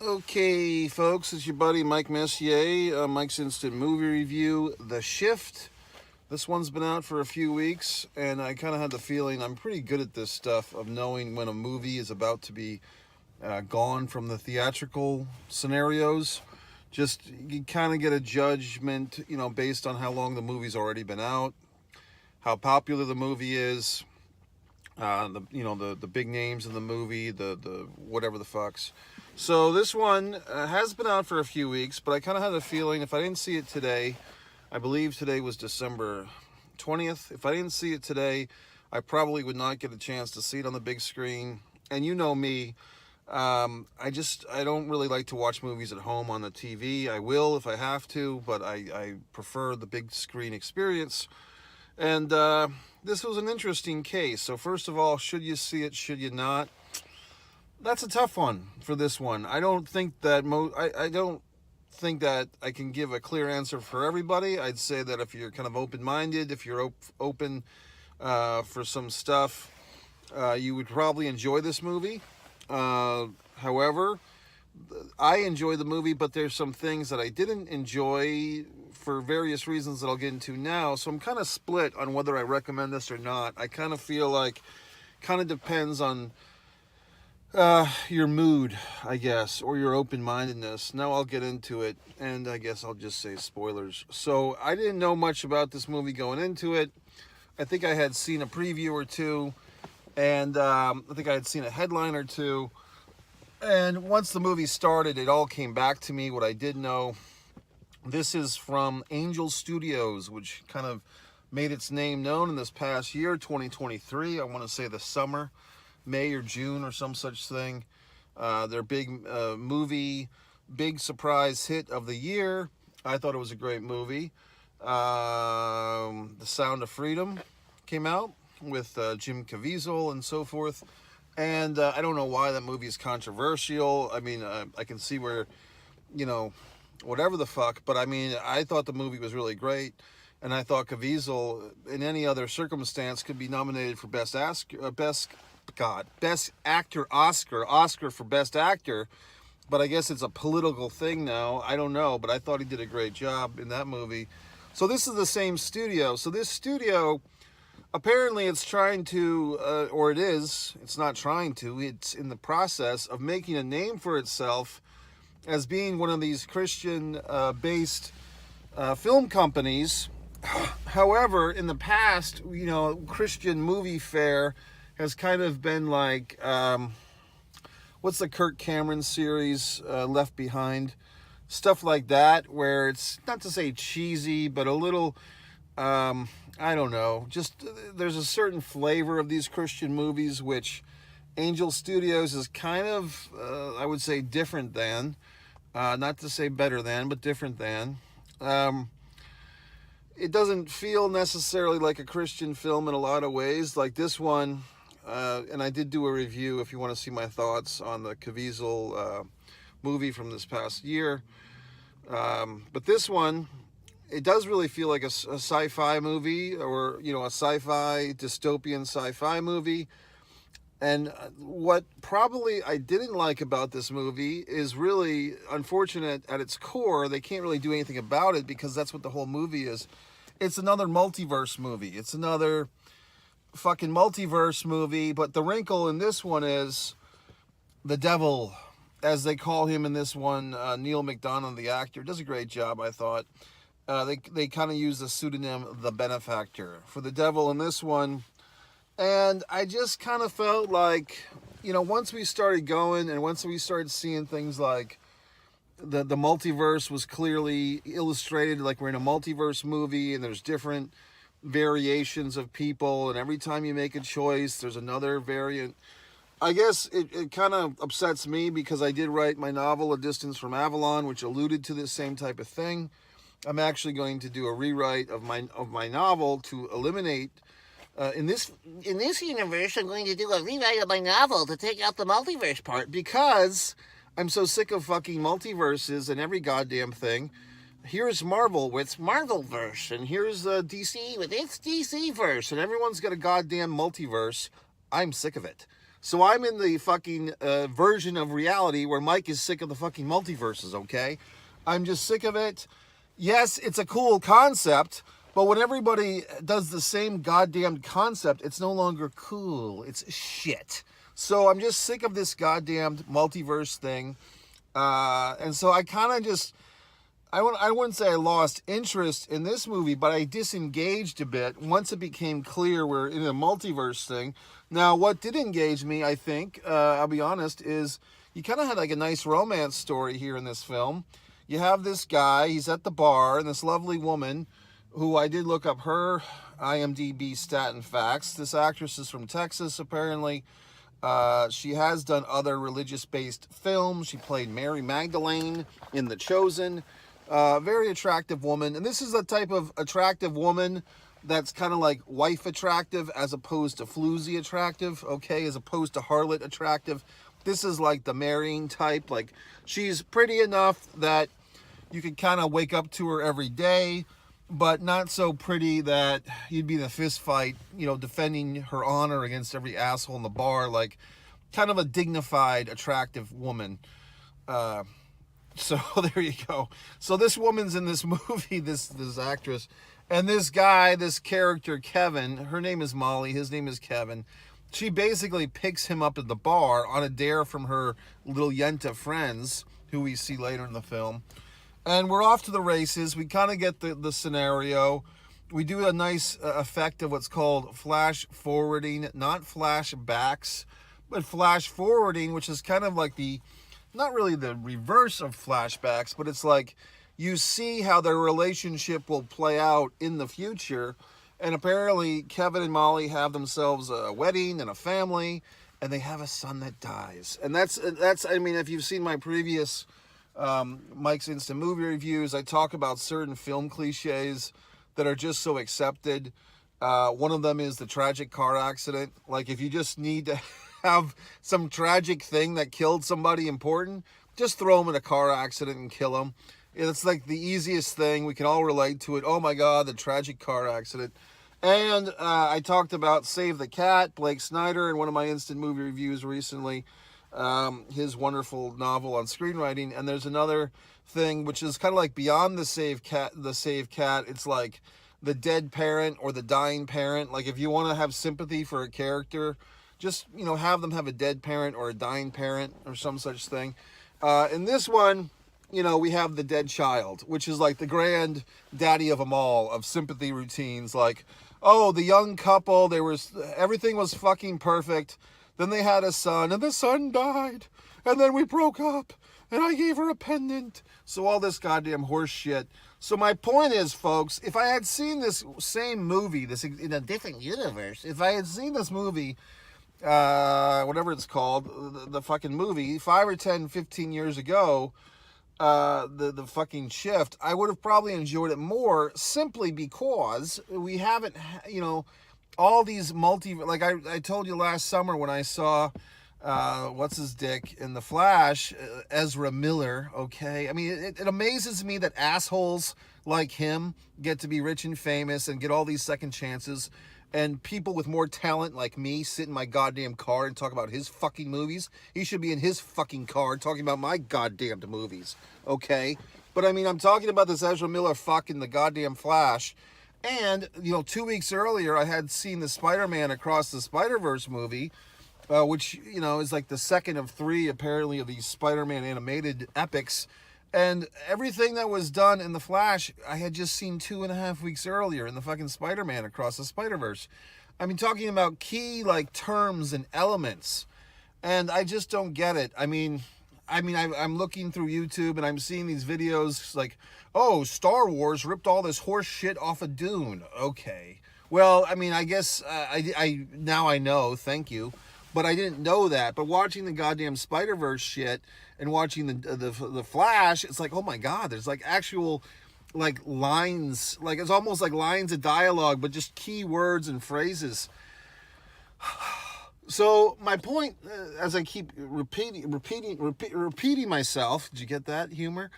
Okay, folks, it's your buddy Mike Messier, Mike's Instant Movie Review, The Shift. This one's been out for a few weeks, and I kind of had the feeling I'm pretty good at this stuff of knowing when a movie is about to be gone from the theatrical scenarios. Just you kind of get a judgment, based on how long the movie's already been out, how popular the movie is, the big names in the movie, the whatever the fucks. So this one has been out for a few weeks, but I kind of had a feeling if I didn't see it today, I believe today was December 20th. If I didn't see it today, I probably would not get a chance to see it on the big screen. And you know me, I don't really like to watch movies at home on the TV. I will if I have to, but I prefer the big screen experience. And this was an interesting case. So first of all, should you see it? Should you not? That's a tough one for this one. I don't think that I don't think that I can give a clear answer for everybody. I'd say that if you're kind of open-minded, if you're open for some stuff, you would probably enjoy this movie. However, I enjoy the movie, but there's some things that I didn't enjoy for various reasons that I'll get into now. So I'm kind of split on whether I recommend this or not. I kind of feel like kind of depends on your mood, I guess, or your open-mindedness. Now I'll get into it, and I guess I'll just say spoilers. So I didn't know much about this movie going into it. I think I had seen a preview or two, and I think I had seen a headline or two. And once the movie started, it all came back to me, what I did know. This is from Angel Studios, which kind of made its name known in this past year, 2023. I want to say the summer. May or June or some such thing. Their big movie, big surprise hit of the year. I thought it was a great movie. The Sound of Freedom came out with Jim Caviezel and so forth. And I don't know why that movie is controversial. I mean, I can see where, whatever the fuck. But I mean, I thought the movie was really great. And I thought Caviezel, in any other circumstance, could be nominated for Best Actor Oscar for Best Actor, but I guess it's a political thing now. I don't know, but I thought he did a great job in that movie. So this is the same studio. So this studio, apparently it's trying to, it's not trying to, it's in the process of making a name for itself as being one of these Christian-based film companies. However, in the past, Christian movie fare has kind of been like, what's the Kirk Cameron series, Left Behind? Stuff like that, where it's, not to say cheesy, but a little, I don't know, just there's a certain flavor of these Christian movies, which Angel Studios is kind of, I would say, different than, not to say better than, but different than. It doesn't feel necessarily like a Christian film in a lot of ways, like this one. And I did do a review if you want to see my thoughts on the Caviezel movie from this past year. But this one, it does really feel like a sci-fi movie, or, a sci-fi, dystopian sci-fi movie. And what probably I didn't like about this movie is really unfortunate at its core. They can't really do anything about it because that's what the whole movie is. It's another multiverse movie. It's another fucking multiverse movie, but the wrinkle in this one is the devil, as they call him in this one. Neil McDonough, the actor, does a great job, I thought. They kind of use the pseudonym The Benefactor for the devil in this one. And I just kind of felt like, once we started going and once we started seeing things like the multiverse was clearly illustrated, like we're in a multiverse movie and there's different variations of people, and every time you make a choice there's another variant. I guess it kind of upsets me because I did write my novel A Distance from Avalon, which alluded to this same type of thing. I'm actually going to do a rewrite of my novel to eliminate in this universe. I'm going to do a rewrite of my novel to take out the multiverse part because I'm so sick of fucking multiverses and every goddamn thing. Here's Marvel with Marvelverse, and here's DC with its DCverse, and everyone's got a goddamn multiverse. I'm sick of it. So I'm in the fucking version of reality where Mike is sick of the fucking multiverses, okay? I'm just sick of it. Yes, it's a cool concept, but when everybody does the same goddamn concept, it's no longer cool. It's shit. So I'm just sick of this goddamn multiverse thing. And so I kind of just, I wouldn't say I lost interest in this movie, but I disengaged a bit once it became clear we're in a multiverse thing. Now, what did engage me, I think, I'll be honest, is you kind of had like a nice romance story here in this film. You have this guy, he's at the bar, and this lovely woman, who I did look up her IMDb stat and facts. This actress is from Texas, apparently. She has done other religious-based films. She played Mary Magdalene in The Chosen. Very attractive woman. And this is the type of attractive woman that's kind of like wife attractive as opposed to floozy attractive, okay? As opposed to harlot attractive. This is like the marrying type. Like, she's pretty enough that you could kind of wake up to her every day, but not so pretty that you'd be in a fist fight, you know, defending her honor against every asshole in the bar. Like, kind of a dignified, attractive woman. So there you go. So this woman's in this movie, this actress, and this guy, this character, Kevin, her name is Molly, his name is Kevin. She basically picks him up at the bar on a dare from her little Yenta friends, who we see later in the film. And we're off to the races. We kind of get the scenario. We do a nice effect of what's called flash forwarding, not flashbacks, but flash forwarding, which is kind of like not really the reverse of flashbacks, but it's like you see how their relationship will play out in the future. And apparently Kevin and Molly have themselves a wedding and a family, and they have a son that dies. And that's I mean, if you've seen my previous Mike's Instant Movie Reviews, I talk about certain film cliches that are just so accepted. One of them is the tragic car accident. Like, if you just need to have some tragic thing that killed somebody important, just throw them in a car accident and kill them. It's like the easiest thing. We can all relate to it. Oh my God, the tragic car accident. And I talked about Save the Cat, Blake Snyder, in one of my Instant Movie Reviews recently. His wonderful novel on screenwriting. And there's another thing which is kind of like beyond the Save Cat. It's like the dead parent or the dying parent. Like, if you want to have sympathy for a character, just, you know, have them have a dead parent or a dying parent or some such thing. In this one, you know, we have the dead child, which is like the grand daddy of them all, of sympathy routines. Like, oh, the young couple, everything was fucking perfect. Then they had a son, and the son died. And then we broke up, and I gave her a pendant. So all this goddamn horse shit. So my point is, folks, if I had seen this same movie, this in a different universe, if I had seen this movie, whatever it's called, the fucking movie, 5 or 10, 15 years ago, the fucking Shift, I would have probably enjoyed it more, simply because we haven't, you know, all these like I told you last summer when I saw, what's his dick in The Flash, Ezra Miller, okay? I mean, it amazes me that assholes like him get to be rich and famous and get all these second chances, and people with more talent like me sit in my goddamn car and talk about his fucking movies. He should be in his fucking car talking about my goddamn movies, okay? But I mean, I'm talking about this Ezra Miller fucking the goddamn Flash. And, you know, 2 weeks earlier, I had seen the Spider-Man Across the Spider-Verse movie, which, you know, is like the second of 3, apparently, of these Spider-Man animated epics. And everything that was done in The Flash, I had just seen 2.5 weeks earlier in the fucking Spider-Man Across the Spider-Verse. I mean, talking about key, like, terms and elements. And I just don't get it. I mean, I'm looking through YouTube and I'm seeing these videos like, oh, Star Wars ripped all this horse shit off of Dune. Okay. Well, I mean, I guess I now I know, thank you. But I didn't know that. But watching the goddamn Spider-Verse shit and watching the Flash, it's like, oh my God, there's like actual like lines, like it's almost like lines of dialogue, but just key words and phrases. So my point, as I keep repeating myself, did you get that humor?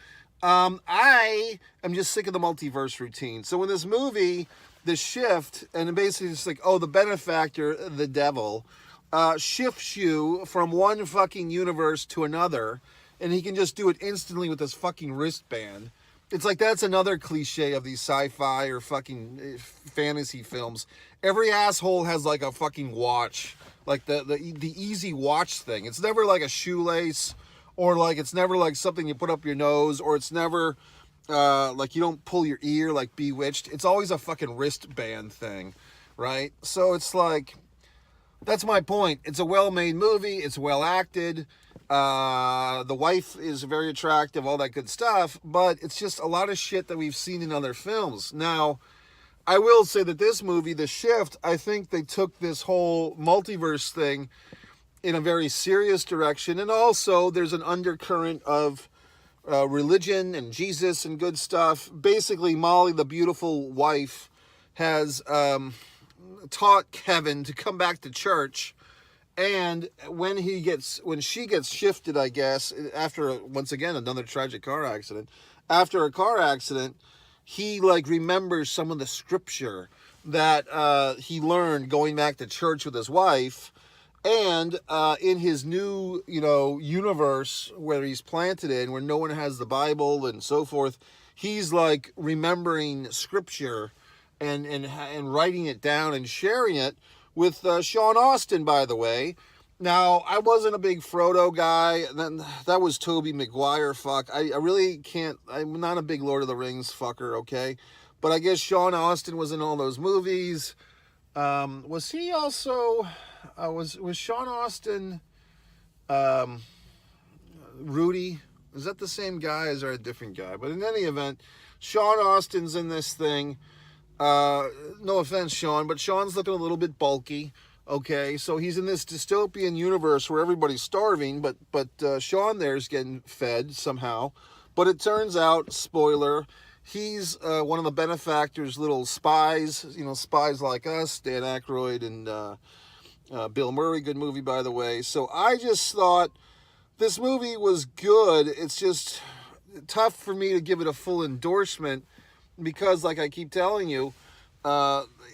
I am just sick of the multiverse routine. So in this movie, The Shift, and basically it's like, oh, the benefactor, the devil, shifts you from one fucking universe to another, and he can just do it instantly with this fucking wristband. It's like that's another cliche of these sci-fi or fucking fantasy films. Every asshole has like a fucking watch, like the easy watch thing. It's never like a shoelace, or like it's never like something you put up your nose, or it's never like you don't pull your ear like Bewitched. It's always a fucking wristband thing, right? So it's like, that's my point. It's a well-made movie. It's well acted. The wife is very attractive, all that good stuff, but it's just a lot of shit that we've seen in other films. Now, I will say that this movie, The Shift, I think they took this whole multiverse thing in a very serious direction, and also there's an undercurrent of religion and Jesus and good stuff. Basically, Molly, the beautiful wife, has taught Kevin to come back to church. And when she gets shifted, I guess, after, once again, another tragic car accident, after a car accident, he like remembers some of the scripture that he learned going back to church with his wife. And in his new, universe where he's planted in, where no one has the Bible and so forth, he's like remembering scripture and writing it down and sharing it with Sean Astin, by the way. Now, I wasn't a big Frodo guy. That was Tobey Maguire, fuck. I really can't, I'm not a big Lord of the Rings fucker, okay? But I guess Sean Astin was in all those movies. Was he also, was Sean Astin Rudy? Is that the same guy, or is there a different guy? But in any event, Sean Astin's in this thing. No offense, Sean, but Sean's looking a little bit bulky. Okay, so he's in this dystopian universe where everybody's starving, but Sean there's getting fed somehow. But it turns out, spoiler, he's one of the benefactor's little spies. Spies like us, Dan Aykroyd and Bill Murray. Good movie, by the way. So I just thought this movie was good. It's just tough for me to give it a full endorsement, because like I keep telling you,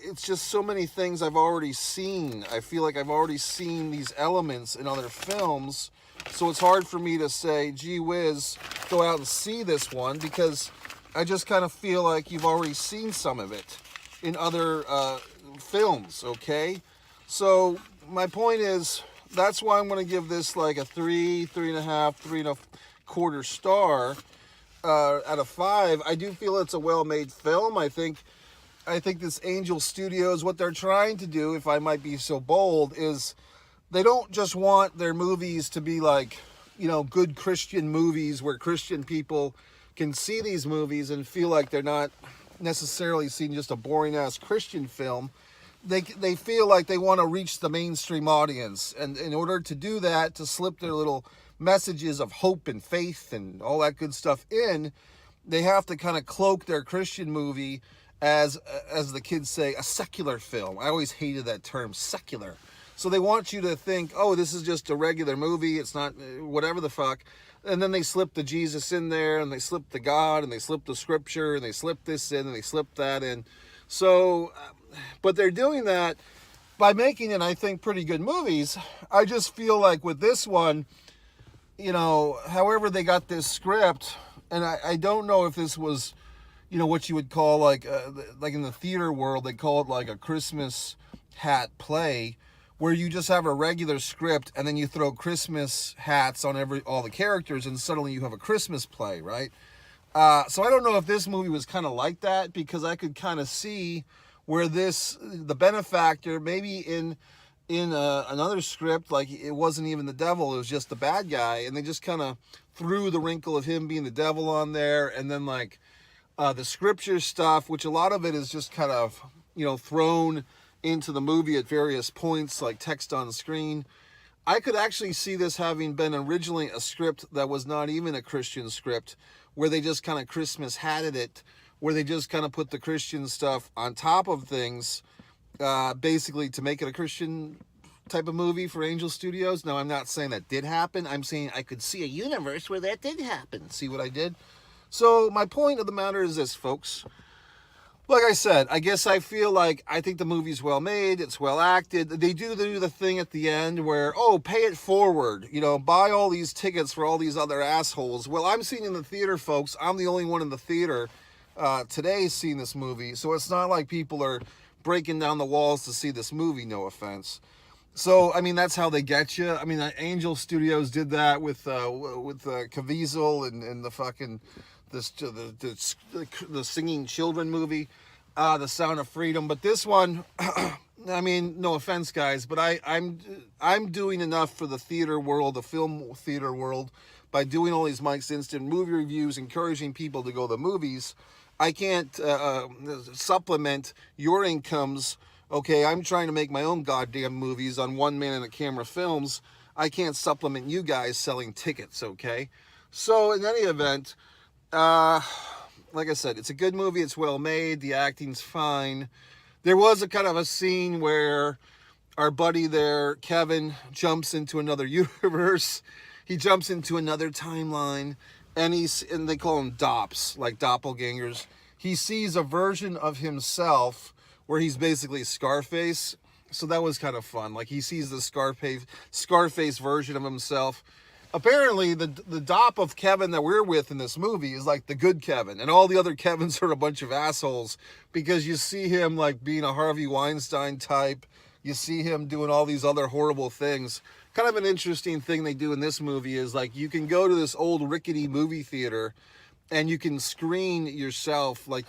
it's just so many things I've already seen. I feel like I've already seen these elements in other films, so it's hard for me to say, gee whiz, go out and see this one, because I just kind of feel like you've already seen some of it in other films, okay? So my point is, that's why I'm going to give this like a 3.5, 3.25 star out of 5. I do feel it's a well-made film. I think this Angel Studios, what they're trying to do, if I might be so bold, is they don't just want their movies to be like, good Christian movies where Christian people can see these movies and feel like they're not necessarily seeing just a boring-ass Christian film. They feel like they want to reach the mainstream audience, and in order to do that, to slip their little messages of hope and faith and all that good stuff in, they have to kind of cloak their Christian movie as the kids say, a secular film. I always hated that term, secular. So they want you to think, oh, this is just a regular movie, it's not whatever the fuck. And then they slip the Jesus in there, and they slip the God, and they slip the scripture, and they slip this in, and they slip that in. So, but they're doing that by making it, I think, pretty good movies. I just feel like with this one, however they got this script, and I don't know if this was, what you would call like in the theater world, they call it like a Christmas hat play, where you just have a regular script and then you throw Christmas hats on all the characters, and suddenly you have a Christmas play, right? So I don't know if this movie was kind of like that, because I could kind of see where the benefactor, maybe in another script, like it wasn't even the devil, it was just the bad guy, and they just kind of threw the wrinkle of him being the devil on there, and then like the scripture stuff, which a lot of it is just kind of, thrown into the movie at various points, like text on screen. I could actually see this having been originally a script that was not even a Christian script, where they just kind of Christmas hatted it, where they just kind of put the Christian stuff on top of things, basically to make it a Christian type of movie for Angel Studios. Now, I'm not saying that did happen. I'm saying I could see a universe where that did happen. See what I did? So my point of the matter is this, folks. like I said, I guess I feel like I think the movie's well made, it's well acted. They do the thing at the end where, oh, pay it forward, buy all these tickets for all these other assholes. Well, I'm seeing in the theater, folks. I'm the only one in the theater today seeing this movie, so it's not like people are breaking down the walls to see this movie, no offense. So, I mean, that's how they get you. I mean, Angel Studios did that with Caviezel and the fucking the Singing Children movie, The Sound of Freedom. But this one, I mean, no offense, guys, but I'm doing enough for the theater world, the film theater world, by doing all these Mike's Instant movie reviews, encouraging people to go to the movies. I can't supplement your incomes. Okay, I'm trying to make my own goddamn movies on One Man and a Camera Films. I can't supplement you guys selling tickets, okay? So, in any event, like I said, it's a good movie. It's well made. The acting's fine. There was a kind of a scene where our buddy there, Kevin, jumps into another universe. He jumps into another timeline, and they call them DOPs, like doppelgangers. He sees a version of himself where he's basically Scarface. So that was kind of fun. Like, he sees the Scarface version of himself. Apparently, the dop of Kevin that we're with in this movie is like the good Kevin. And all the other Kevins are a bunch of assholes, because you see him like being a Harvey Weinstein type. You see him doing all these other horrible things. Kind of an interesting thing they do in this movie is, like, you can go to this old rickety movie theater and you can screen yourself. Like,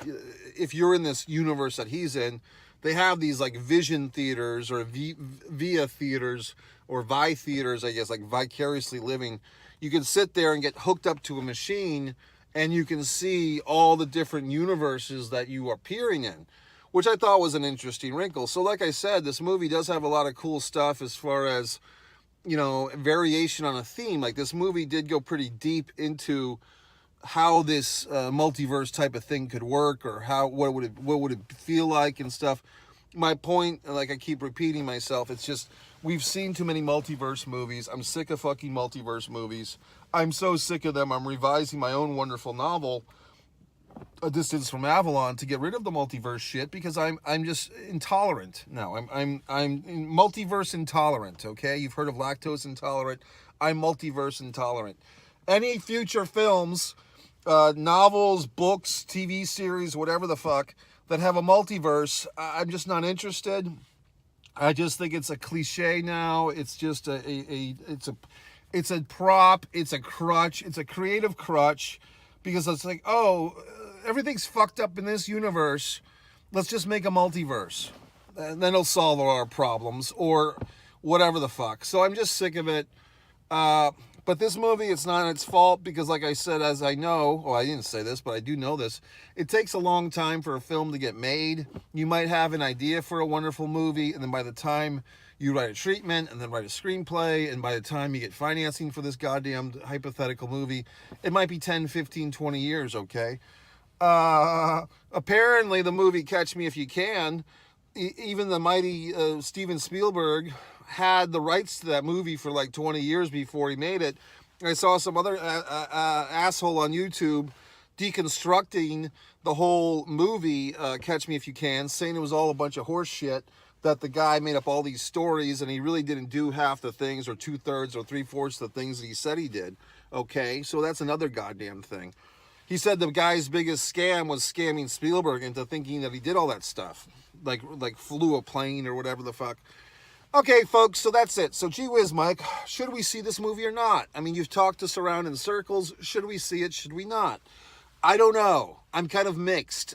if you're in this universe that he's in, they have these like vision theaters or via theaters or vi theaters, I guess, like vicariously living. You can sit there and get hooked up to a machine, and you can see all the different universes that you are appearing in, which I thought was an interesting wrinkle. So like I said, this movie does have a lot of cool stuff as far as, variation on a theme. Like, this movie did go pretty deep into how this multiverse type of thing could work, or what would it feel like and stuff. My point, like I keep repeating myself, it's just, we've seen too many multiverse movies. I'm sick of fucking multiverse movies. I'm so sick of them. I'm revising my own wonderful novel, A Distance from Avalon, to get rid of the multiverse shit, because I'm just intolerant now. I'm multiverse intolerant. Okay, you've heard of lactose intolerant. I'm multiverse intolerant. Any future films, novels, books, TV series, whatever the fuck, that have a multiverse, I'm just not interested. I just think it's a cliche now. It's just it's a prop. It's a crutch. It's a creative crutch, because it's like, oh, everything's fucked up in this universe. Let's just make a multiverse, and then it'll solve all our problems, or whatever the fuck. So I'm just sick of it. But this movie, it's not its fault, because like I said, as I know, I didn't say this, but I do know this, it takes a long time for a film to get made. You might have an idea for a wonderful movie, and then by the time you write a treatment, and then write a screenplay, and by the time you get financing for this goddamn hypothetical movie, it might be 10, 15, 20 years, okay? Apparently, the movie Catch Me If You Can, even the mighty Steven Spielberg had the rights to that movie for like 20 years before he made it. I saw some other asshole on YouTube deconstructing the whole movie, Catch Me If You Can, saying it was all a bunch of horse shit, that the guy made up all these stories and he really didn't do half the things, or 2/3 or 3/4 the things that he said he did. Okay, so that's another goddamn thing. He said the guy's biggest scam was scamming Spielberg into thinking that he did all that stuff, like flew a plane or whatever the fuck. Okay, folks, so that's it. So, gee whiz, Mike, should we see this movie or not? I mean, you've talked us around in circles. Should we see it? Should we not? I don't know. I'm kind of mixed.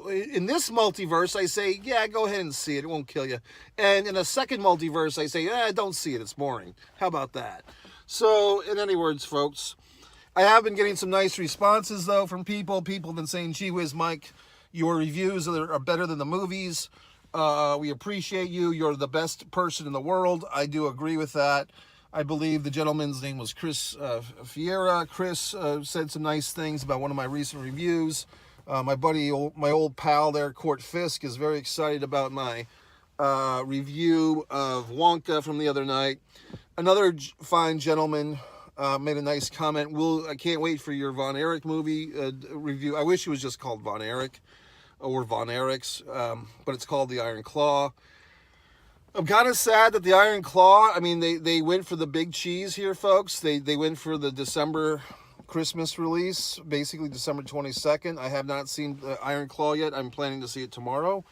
In this multiverse, I say, yeah, go ahead and see it. It won't kill you. And in a second multiverse, I say, don't see it. It's boring. How about that? So, in any words, folks, I have been getting some nice responses, though, from people. People have been saying, gee whiz, Mike, your reviews are better than the movies. We appreciate you. You're the best person in the world. I do agree with that. I believe the gentleman's name was Chris Fiera. Chris said some nice things about one of my recent reviews. My buddy, my old pal there, Court Fisk, is very excited about my review of Wonka from the other night. Another fine gentleman made a nice comment. I can't wait for your Von Erich movie review. I wish it was just called Von Erich. or Von Erichs, but it's called the Iron Claw. I'm kind of sad that the Iron Claw, I mean, they went for the big cheese here, folks. They went for the December Christmas release, basically December 22nd. I have not seen the Iron Claw yet. I'm planning to see it tomorrow.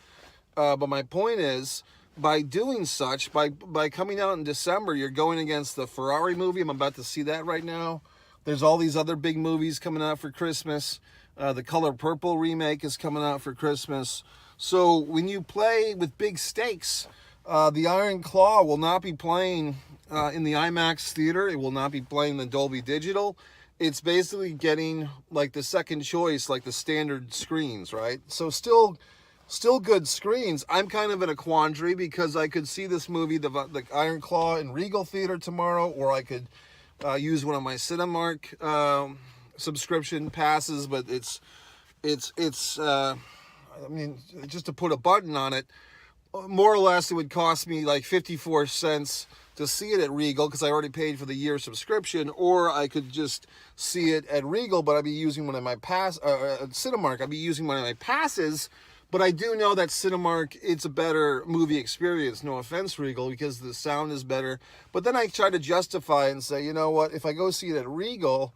But my point is, by doing such, by coming out in December, you're going against the Ferrari movie. I'm about to see that right now. There's all these other big movies coming out for Christmas. The Color Purple remake is coming out for Christmas. So when you play with big stakes, the Iron Claw will not be playing in the IMAX theater. It will not be playing the Dolby Digital. It's basically getting like the second choice, like the standard screens, right? So still good screens. I'm kind of in a quandary because I could see this movie, the Iron Claw, in Regal Theater tomorrow, or I could use one of my Cinemark subscription passes. But I mean, just to put a button on it, more or less it would cost me like 54 cents to see it at Regal because I already paid for the year subscription, or I could just see it at Regal, but I'd be using one of my Cinemark. I'd be using one of my passes. But I do know that Cinemark, it's a better movie experience. No offense, Regal, because the sound is better. But then I try to justify it and say, you know what, if I go see it at Regal,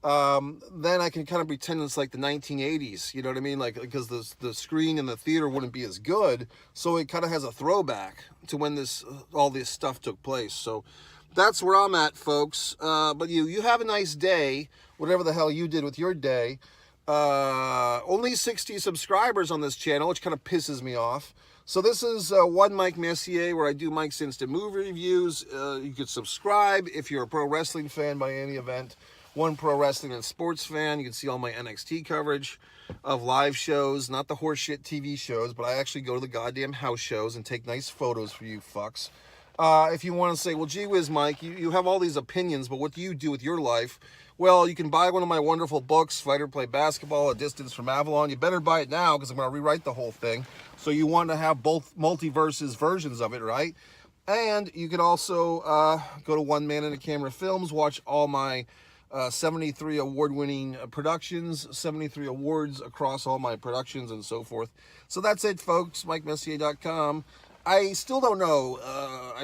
then I can kind of pretend it's like the 1980s. You know what I mean? Like, because the screen in the theater wouldn't be as good. So it kind of has a throwback to when all this stuff took place. So that's where I'm at, folks. But you have a nice day, whatever the hell you did with your day. Only 60 subscribers on this channel, which kind of pisses me off. So this is One Mike Messier, where I do Mike's Instant Movie Reviews. You could subscribe if you're a pro wrestling fan by any event. One pro wrestling and sports fan. You can see all my NXT coverage of live shows, not the horseshit TV shows, but I actually go to the goddamn house shows and take nice photos for you fucks. If you want to say, well, gee whiz, Mike, you have all these opinions, but what do you do with your life? Well, you can buy one of my wonderful books, Fighter Play Basketball, A Distance from Avalon. You better buy it now because I'm going to rewrite the whole thing. So you want to have both multiverses versions of it, right? And you can also go to One Man and a Camera Films, watch all my 73 award-winning productions, 73 awards across all my productions and so forth. So that's it, folks. MikeMessier.com. I still don't know.